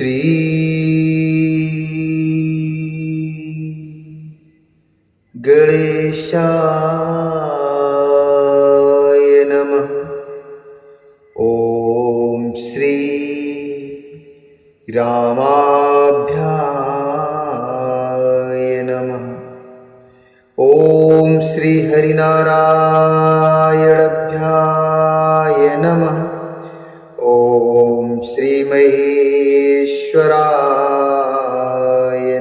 श्री गणेशाय नमः। ओम श्री रामाभ्याय नमः। ओम श्री हरिनारायणाभ्याय नमः। ओम श्री महेश्वराय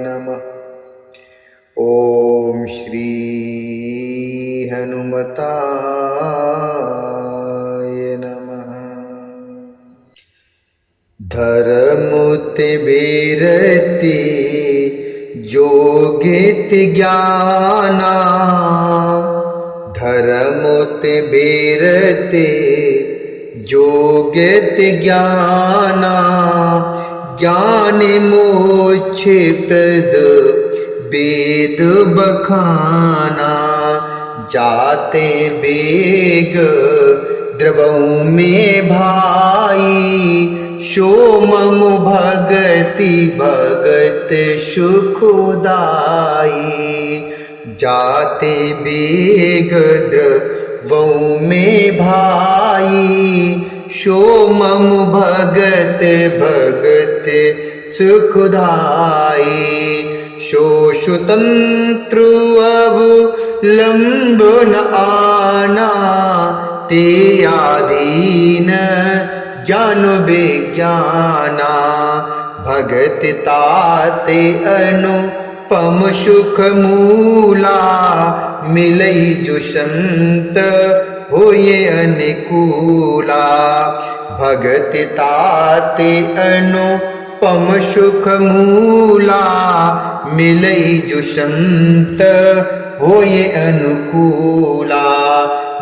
नमः। ओम श्री हनुमताय नमः। धर्मुति बेरति जोगिति ज्ञाना। धर्मुति बेरति जोगिति ज्ञाना। ज्ञान मोक्ष प्रद वेद बखाना। जाते बेग द्रवऊ में भाई। सोमम भगति भगत सुखदाई। जाते बेग द्रवऊ में भाई। सोमम भगत भगत सुखदाई। शोषतंत्र अवलंबन आना। ते आधीन ज्ञान विज्ञाना। भगत ताते अनुपम सुख मूला। मिलई जो संत होए अनुकूला। भगत ताते अनुपम सुख मूला। मिलई जो संत होए अनुकूला।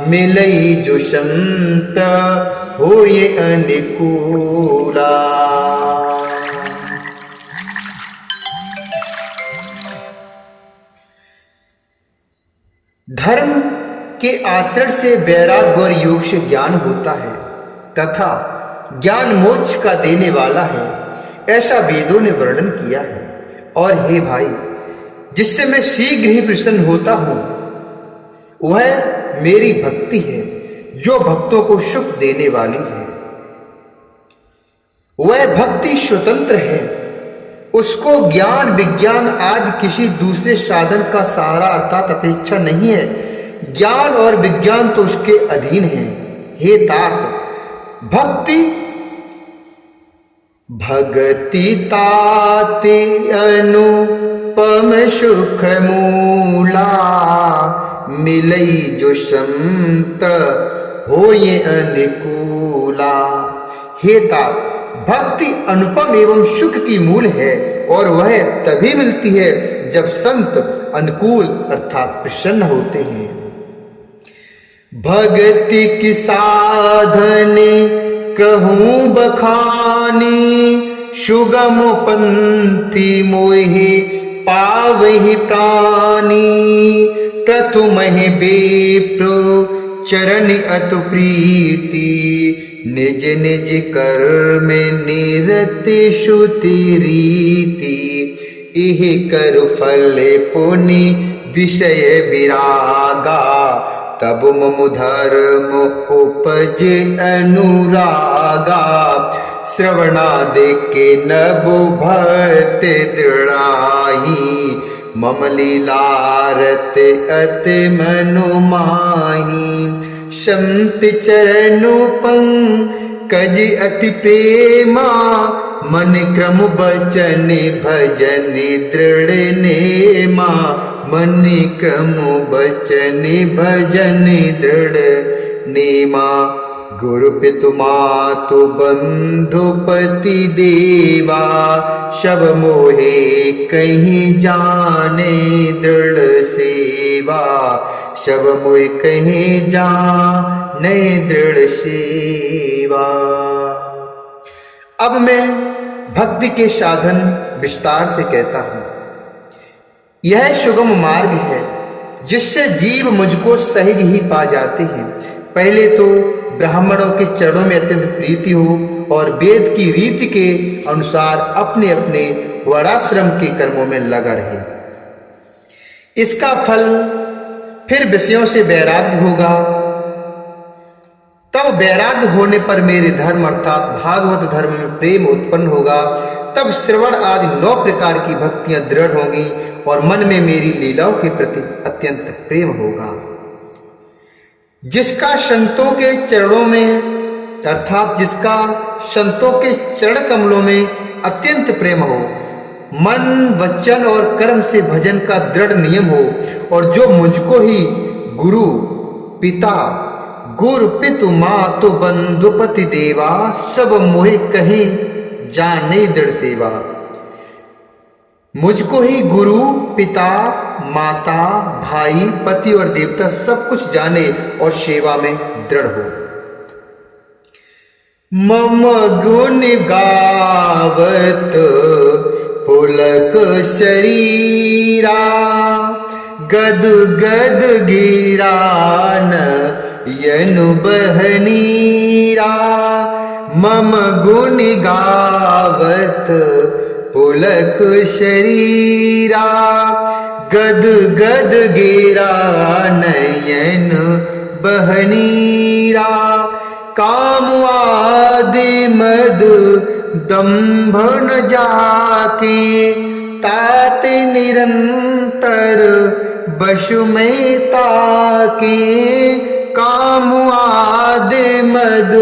मिलई जो संत होए अनुकूला। धर्म के आचरण से वैराग्य और योग से ज्ञान होता है तथा ज्ञान मोक्ष का देने वाला है, ऐसा वेदों ने वर्णन किया है। और हे भाई, जिससे मैं शीघ्र ही प्रसन्न होता हूं वह मेरी भक्ति है, जो भक्तों को सुख देने वाली है। वह भक्ति स्वतंत्र है, उसको ज्ञान विज्ञान आदि किसी दूसरे साधन का सहारा अर्थात अपेक्षा नहीं है। ज्ञान और विज्ञान तो उसके अधीन है। हे तात, भगति ताति अनुपम सुख मूला। मिलई जो संत होए अनुकूला। हे तात, भक्ति अनुपम एवं सुख की मूल है और वह तभी मिलती है जब संत अनुकूल अर्थात प्रसन्न होते हैं। भक्ति की साधन कहूँ बखानी। सुगम पंथी मोहि पावहि प्राणी। प्रथम विप्र चरण अतु प्रीति। निज निज कर्म निरति श्रुति रीति। इह कर फल पुनि विषय विरागा। तब मम धर्म उपज अनुरागा। श्रवणादि के नभ भक्ति दृढ़ाई। मम लीलारत अति मनु माही। संत चरणों पंकज अति प्रेमा। मन क्रम बचन भजन दृढ़ नेमा। मन क्रम बचन भजन दृढ़ नेमा। गुरु पितु मातु बंधु पति देवा। सब मोहे कहीं जाने दृढ़ सेवा। सब मोहे कहीं जाने दृढ़ सेवा। अब मैं भक्ति के साधन विस्तार से कहता हूं। यह सुगम मार्ग है जिससे जीव मुझको सहज ही पा जाते हैं। पहले तो ब्राह्मणों के चरणों में अत्यंत प्रीति हो और वेद की रीति के अनुसार अपने अपने वर्णाश्रम के कर्मों में लगा रहे। इसका फल फिर विषयों से वैराग्य होगा। तब वैराग्य होने पर मेरे धर्म अर्थात भागवत धर्म में प्रेम उत्पन्न होगा। तब श्रवण आदि 9 प्रकार की भक्तियां दृढ़ होंगी और मन में मेरी लीलाओं के प्रति अत्यंत प्रेम होगा। जिसका संतों के चरणों में अर्थात जिसका संतों के चरण कमलों में अत्यंत प्रेम हो, मन वचन और कर्म से भजन का दृढ़ नियम हो, और जो मुझको ही गुरु पिता गुरु पितु मातु बंधु पति देवा सब मोहे कहीं जाने दृढ़ सेवा। मुझको ही गुरु पिता माता भाई पति और देवता सब कुछ जाने और सेवा में दृढ़ हो। मम गुण गावत पुलक शरीरा गद गद गिरा यनु बहनीरा। मम गुण गावत पुलक शरीरा गद गद गिरा नयन बहनीरा। काम आदि मद दंभ न जाके ताते निरंतर बशु में ताके। काम आदि मद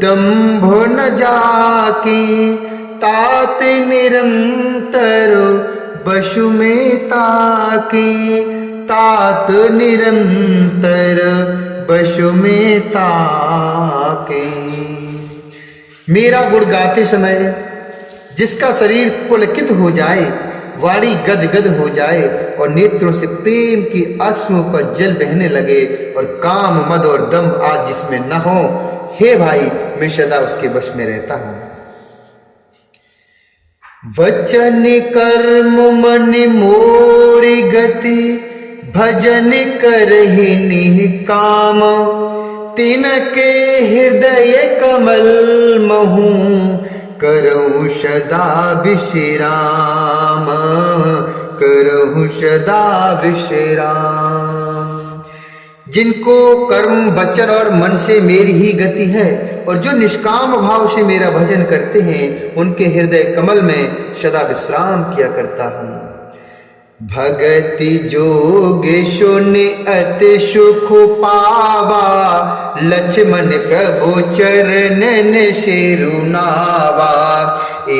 दंभ न जाके ताते निरंतर बशु में ताके। तात निरंतर बशु में ताके। मेरा गुण गाते समय जिसका शरीर पुलकित हो जाए, वाणी गदगद हो जाए और नेत्रों से प्रेम की अश्रु का जल बहने लगे और काम मद और दंभ आज जिसमें न हो, हे भाई मैं सदा उसके वश में रहता हूं। वचन कर्म मन मोरी गति भजन करहि निकाम। तिनके हृदय कमल महु करहु सदा विश्राम। करहु सदा विश्राम। जिनको कर्म वचन और मन से मेरी ही गति है और जो निष्काम भाव से मेरा भजन करते हैं, उनके हृदय कमल में सदा विश्राम किया करता हूँ। भगति जोग सुन अति सुख पावा। लक्ष्मण प्रभु चरणन सिरुनावा।